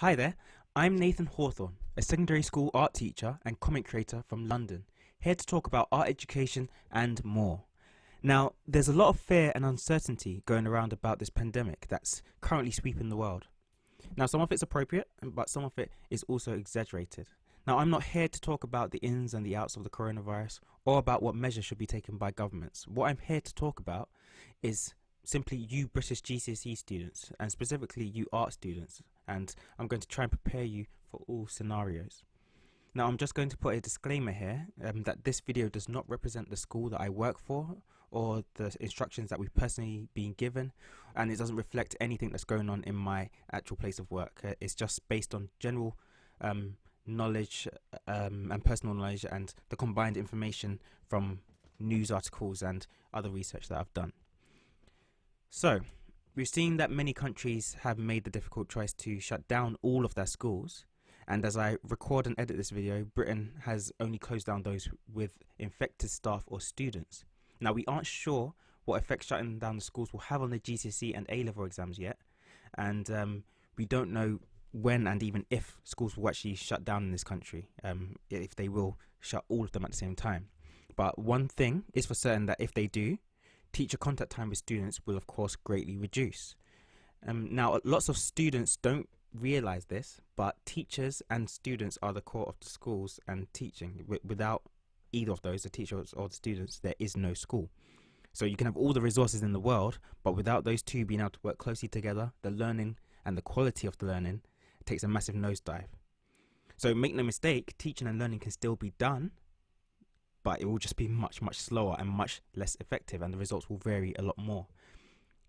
Hi there, I'm Nathan Hawthorne, a secondary school art teacher and comic creator from London, here to talk about art education and more. Now, there's a lot of fear and uncertainty going around about this pandemic that's currently sweeping the world. Now, some of it's appropriate, but some of it is also exaggerated. Now, I'm not here to talk about the ins and the outs of the coronavirus or about what measures should be taken by governments. What I'm here to talk about is simply you British GCSE students, and specifically you art students, and I'm going to try and prepare you for all scenarios. Now, I'm just going to put a disclaimer here that this video does not represent the school that I work for or the instructions that we've personally been given, and it doesn't reflect anything that's going on in my actual place of work. It's just based on general knowledge and personal knowledge and the combined information from news articles and other research that I've done. So, we've seen that many countries have made the difficult choice to shut down all of their schools, and as I record and edit this video, Britain has only closed down those with infected staff or students. Now, we aren't sure what effect shutting down the schools will have on the GCSE and A-Level exams yet, and we don't know when and even if schools will actually shut down in this country, if they will shut all of them at the same time. But one thing is for certain, that if they do, teacher contact time with students will of course greatly reduce. Now, lots of students don't realize this, but teachers and students are the core of the schools and teaching. Without either of those, the teachers or the students, there is no school. So you can have all the resources in the world, but without those two being able to work closely together, the learning and the quality of the learning takes a massive nosedive. So make no mistake, teaching and learning can still be done, but it will just be much slower and much less effective, and the results will vary a lot more.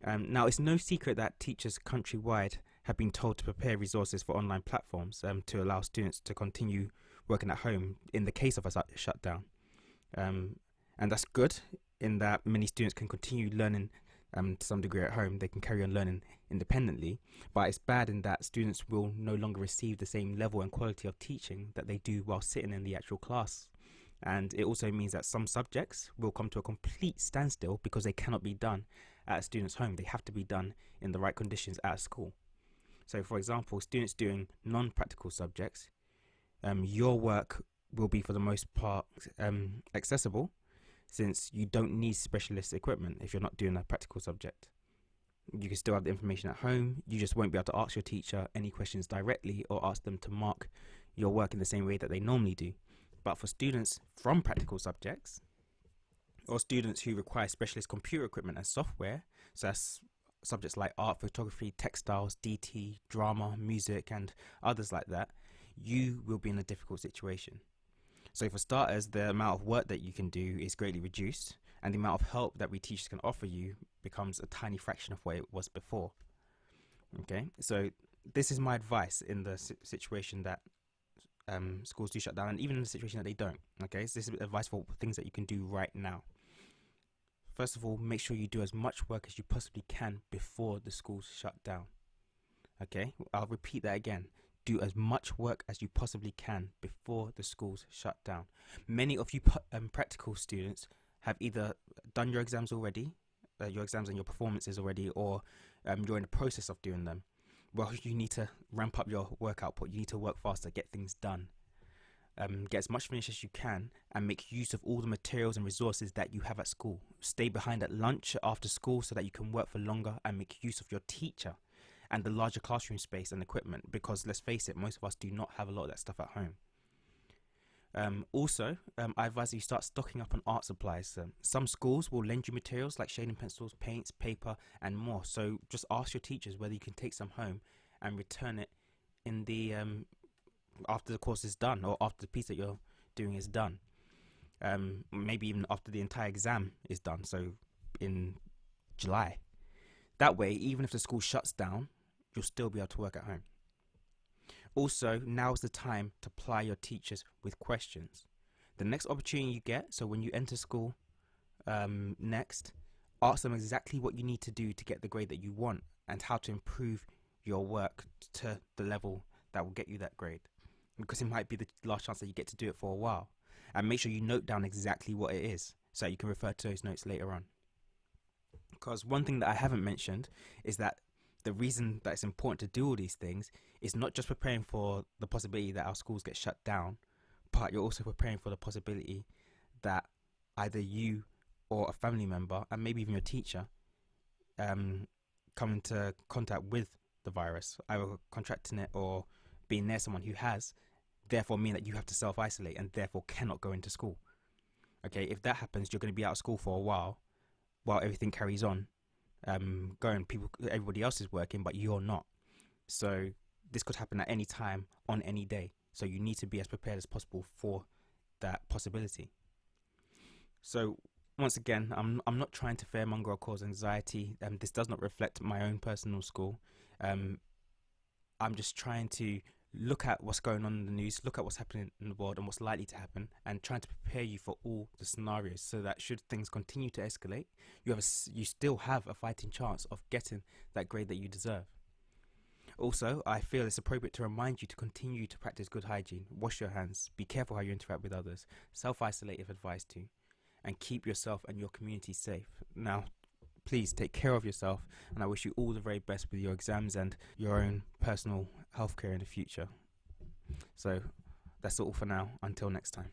Now, it's no secret that teachers countrywide have been told to prepare resources for online platforms to allow students to continue working at home in the case of a shutdown. And that's good in that many students can continue learning to some degree at home. They can carry on learning independently, but it's bad in that students will no longer receive the same level and quality of teaching that they do while sitting in the actual class. And it also means that some subjects will come to a complete standstill because they cannot be done at a student's home. They have to be done in the right conditions at school. So, for example, students doing non-practical subjects, your work will be for the most part accessible, since you don't need specialist equipment if you're not doing a practical subject. You can still have the information at home. You just won't be able to ask your teacher any questions directly or ask them to mark your work in the same way that they normally do. But for students from practical subjects, or students who require specialist computer equipment and software, so that's subjects like art, photography, textiles, DT, drama, music, and others like that, you will be in a difficult situation. So for starters, the amount of work that you can do is greatly reduced, and the amount of help that we teachers can offer you becomes a tiny fraction of what it was before. Okay, so this is my advice in the situation that schools do shut down, and even in the situation that they don't. Okay, so this is advice for things that you can do right now. First of all, make sure you do as much work as you possibly can before the schools shut down. Okay, I'll repeat that again. Do as much work as you possibly can before the schools shut down. Many of you practical students have either done your exams already, your exams and your performances already, or you're in the process of doing them. Well, you need to ramp up your work output. You need to work faster, get things done. Get as much finished as you can, and make use of all the materials and resources that you have at school. Stay behind at lunch after school so that you can work for longer, and make use of your teacher and the larger classroom space and equipment, because let's face it, most of us do not have a lot of that stuff at home. Also, I advise that you start stocking up on art supplies. Some schools will lend you materials like shading pencils, paints, paper, and more. So just ask your teachers whether you can take some home and return it in the after the course is done, or after the piece that you're doing is done. Maybe even after the entire exam is done, so in July. That way, even if the school shuts down, you'll still be able to work at home. Also, now's the time to ply your teachers with questions. The next opportunity you get, so when you enter school next, ask them exactly what you need to do to get the grade that you want, and how to improve your work to the level that will get you that grade, because it might be the last chance that you get to do it for a while. And make sure you note down exactly what it is, so you can refer to those notes later on. Because one thing that I haven't mentioned is that the reason that it's important to do all these things is not just preparing for the possibility that our schools get shut down, but you're also preparing for the possibility that either you or a family member, and maybe even your teacher, come into contact with the virus, either contracting it or being near someone who has, therefore mean that you have to self-isolate and therefore cannot go into school. Okay, if that happens, you're going to be out of school for a while everything carries on, everybody else is working, but you're not. So this could happen at any time, on any day. So you need to be as prepared as possible for that possibility. So once again, I'm not trying to fearmonger or cause anxiety. This does not reflect my own personal school. I'm just trying to look at what's going on in the news, look at what's happening in the world and what's likely to happen, and trying to prepare you for all the scenarios so that should things continue to escalate, you still have a fighting chance of getting that grade that you deserve. Also, I feel it's appropriate to remind you to continue to practice good hygiene, wash your hands, be careful how you interact with others, self-isolate if advised to, and keep yourself and your community safe. Now, please take care of yourself, and I wish you all the very best with your exams and your own personal healthcare in the future. So that's all for now. Until next time.